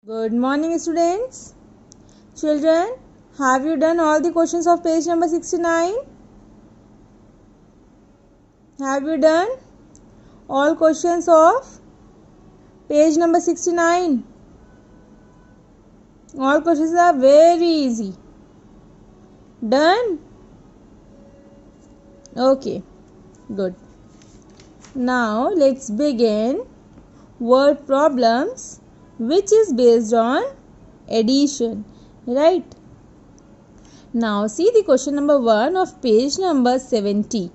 Good morning, students. Children, have you done all the questions of page number 69? Have you done all questions of page number 69? All questions are very easy. Done? Okay, good. Now, let's begin word problems, which is based on addition, right? Now see the question number 1 of page number 70.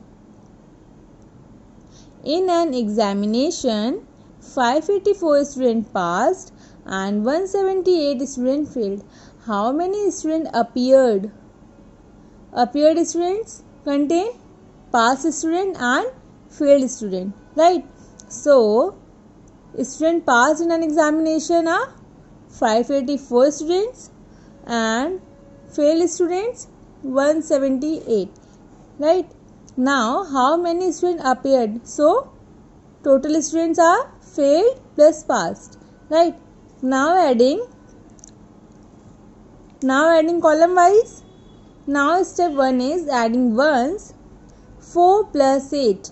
In an examination, 584 students passed and 178 students failed. How many students appeared? Appeared students contain passed student and failed student, right? So students passed in an examination are 584 students and failed students 178, right? Now how many students appeared? So total students are failed plus passed, right? Now adding column wise. Now step 1 is adding ones. 4 plus 8.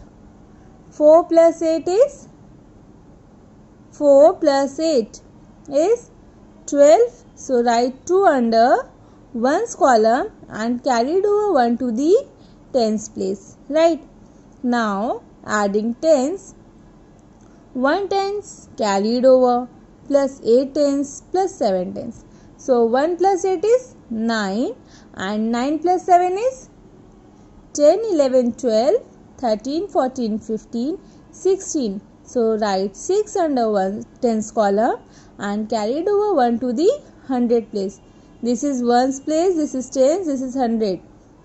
4 plus 8 is 12. So write 2 under ones column and carried over 1 to the tens place, right? Now adding tens. 1 tens carried over plus 8 tens plus 7 tens. So 1 plus 8 is 9 and 9 plus 7 is 10, 11, 12, 13, 14, 15, 16. So write 6 under 1 tens column and carried over 1 to the 100 place. This is ones place, this is tens, this is 100,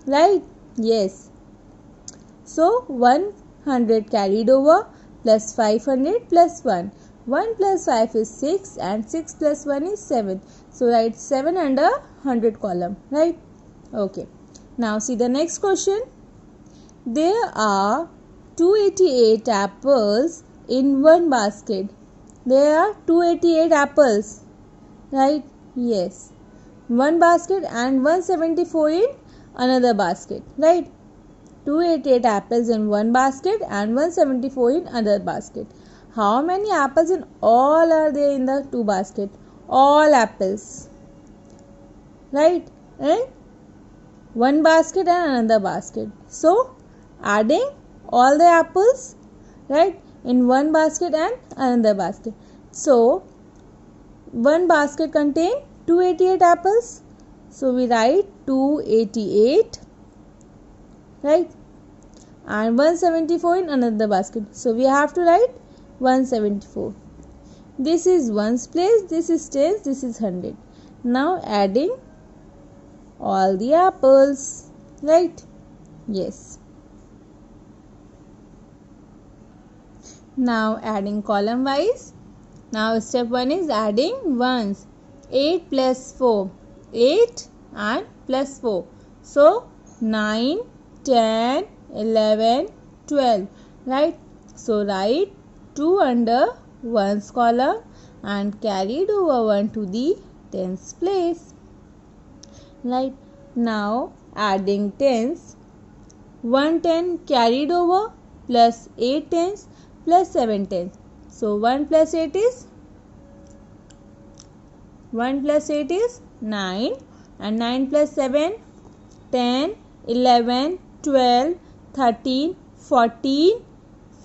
right? Yes. So 100 carried over plus 500 plus 1. 1 plus 5 is 6 and 6 plus 1 is 7. So write 7 under 100 column, right? Okay. Now see the next question. There are 288 apples in one basket. There are 288 apples, right? Yes. One basket and 174 in another basket, right? 288 apples in one basket and 174 in another basket. How many apples in all are there in the two basket? All apples, right? And one basket and another basket. So adding all the apples, right, in one basket and another basket. So one basket contain 288 apples. So we write 288, right, and 174 in another basket. So we have to write 174. This is ones place, this is tens, this is 100. Now adding all the apples, right? Yes. Now adding column wise. Now step 1 is adding ones. 8 plus 4. 8 and plus 4. So 9, 10, 11, 12. Right? So write 2 under ones column and carried over 1 to the tens place. Right? Now adding tens. 1 10 carried over plus 8 tens plus 7 tens. So 1 plus 8 is 9 and 9 plus 7 10, 11, 12, 13, 14,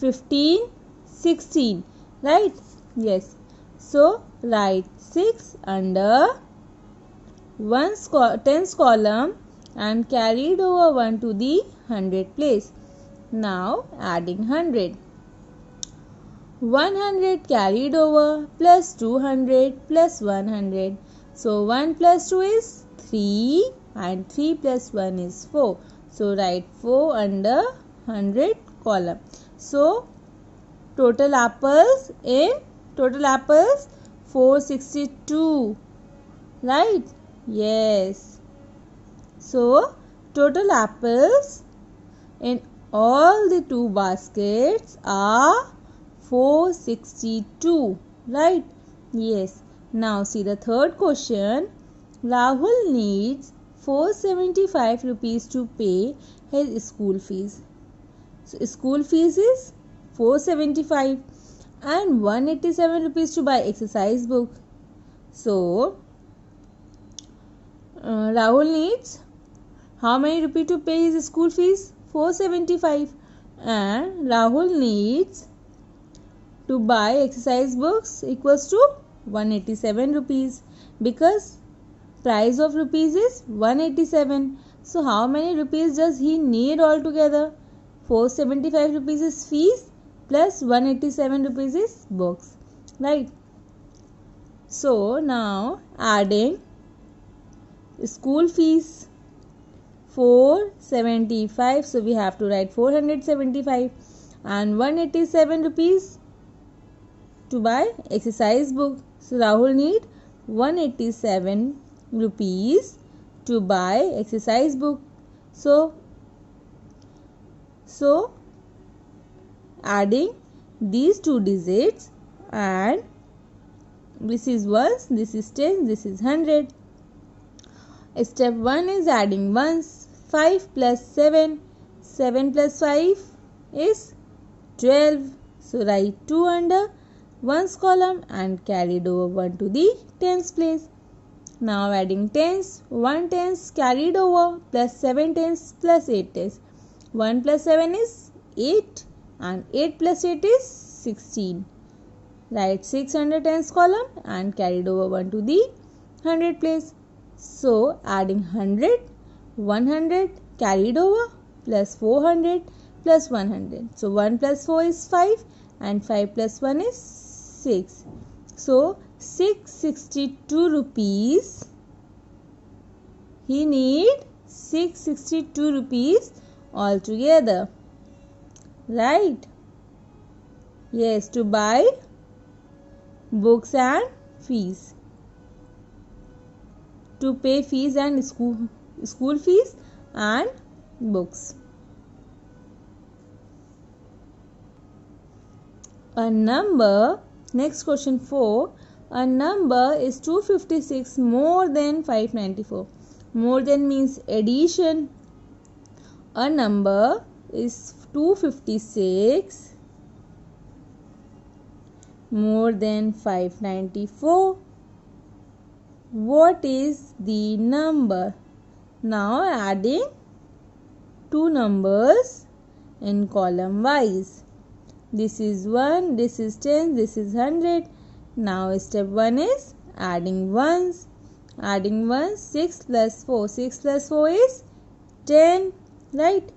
15, 16, right? Yes. So write 6 under tens column and carried over 1 to the 100 place. Now adding 100. 100 carried over plus 200 plus 100. So 1 plus 2 is 3 and 3 plus 1 is 4. So write 4 under 100 column. So total apples 462, right? Yes. So total apples in all the two baskets are 462, right? Yes. Now see the third question. Rahul needs 475 rupees to pay his school fees. So school fees is 475 and 187 rupees to buy exercise book. So Rahul needs how many rupees to pay his school fees? 475. And Rahul needs to buy exercise books equals to 187 rupees, because price of rupees is 187. So how many rupees does he need altogether? 475 rupees is fees plus 187 rupees is books, right? So now adding school fees 475, so we have to write 475, and 187 rupees to buy exercise book. So Rahul need 187 rupees to buy exercise book. So adding these two digits, and this is ones, this is 10, this is 100. Step 1 is adding ones. 5 plus 7, 7 plus 5 is 12. So write 2 under ones column and carried over 1 to the tens place. Now adding tens, 1 tens carried over plus 7 tens plus 8 tens. 1 plus 7 is 8 and 8 plus 8 is 16. Write 6 under tens column and carried over 1 to the 100 place. So adding 100, 100 carried over plus 400 plus 100. So 1 plus 4 is 5 and 5 plus 1 is 6. So 662 rupees. He need 662 rupees altogether. Right? Yes, to buy books and fees. To pay fees and school fees and books. A number, next question 4. A number is 256 more than 594. More than means addition. A number is 256 more than 594. What is the number? Now adding two numbers in column wise. This is 1, this is 10, this is 100. Now step 1 is adding ones. Adding ones, 6 plus 4. 6 plus 4 is 10, right?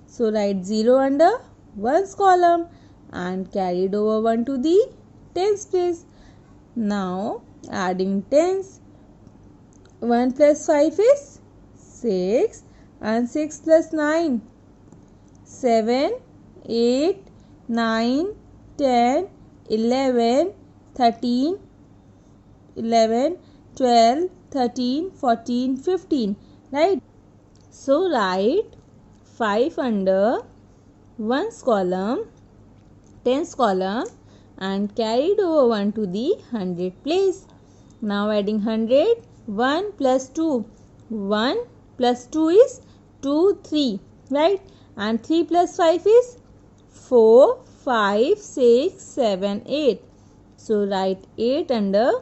So write 0 under ones column and carried over 1 to the tens place. Now adding tens. 1 plus 5 is 6 and 6 plus 9, 7, 8, 9, 10, 11, 13, 11, 12, 13, 14, 15, right? So write 5 under ones column, tens column and carried over 1 to the 100 place. Now adding 100. 1 plus 2. 1 plus 2 is 2, 3, right? And 3 plus 5 is 4, 5, 6, 7, 8. So write 8 under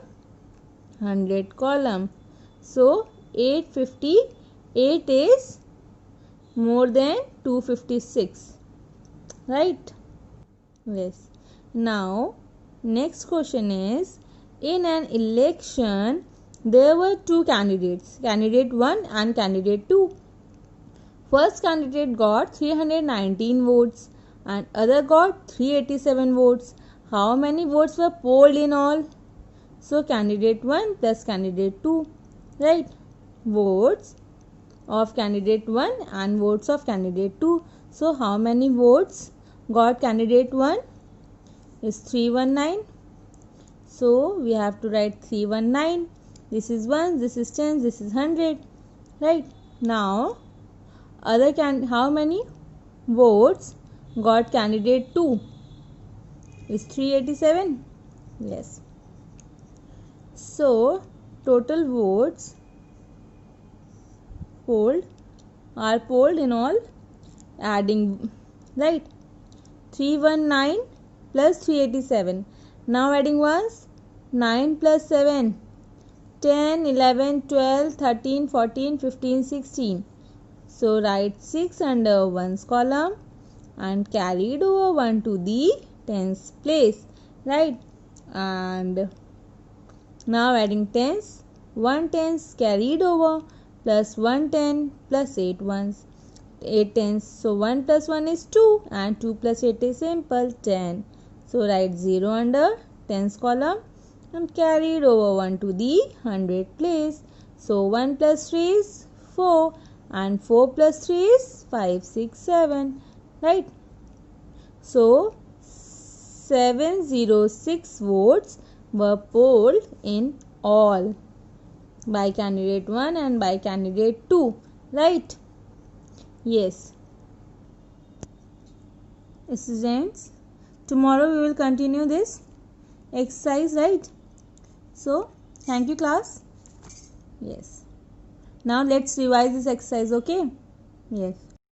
100 column. So 858 is more than 256, right? Yes. Now next question is, in an election there were two candidates, candidate 1 and candidate 2. First candidate got 319 votes and other got 387 votes. How many votes were polled in all? So candidate 1 plus candidate 2, right? Votes of candidate 1 and votes of candidate 2. So how many votes got candidate 1? Is 319. So we have to write 319. This is 1, this is 10, this is 100, right? Now how many votes got candidate 2? Is 387. Yes. So total votes polled in all, adding, right, 319 plus 387. Now adding ones, 9 plus 7, 10, 11, 12, 13, 14, 15, 16. So write 6 under ones column and carried over 1 to the tens place, right? And now adding tens, 1 tens carried over plus 1 10 plus 8 ones, 8 tens. So 1 plus 1 is 2 and 2 plus 8 is simple 10. So write 0 under tens column and carried over 1 to the 100 place. So 1 plus 3 is 4 and 4 plus 3 is 5, 6, 7, right? So 706 votes were polled in all by candidate 1 and by candidate 2, right? Yes. Students, tomorrow we will continue this exercise, right? So thank you class. Yes. Now let's revise this exercise, okay? Yes.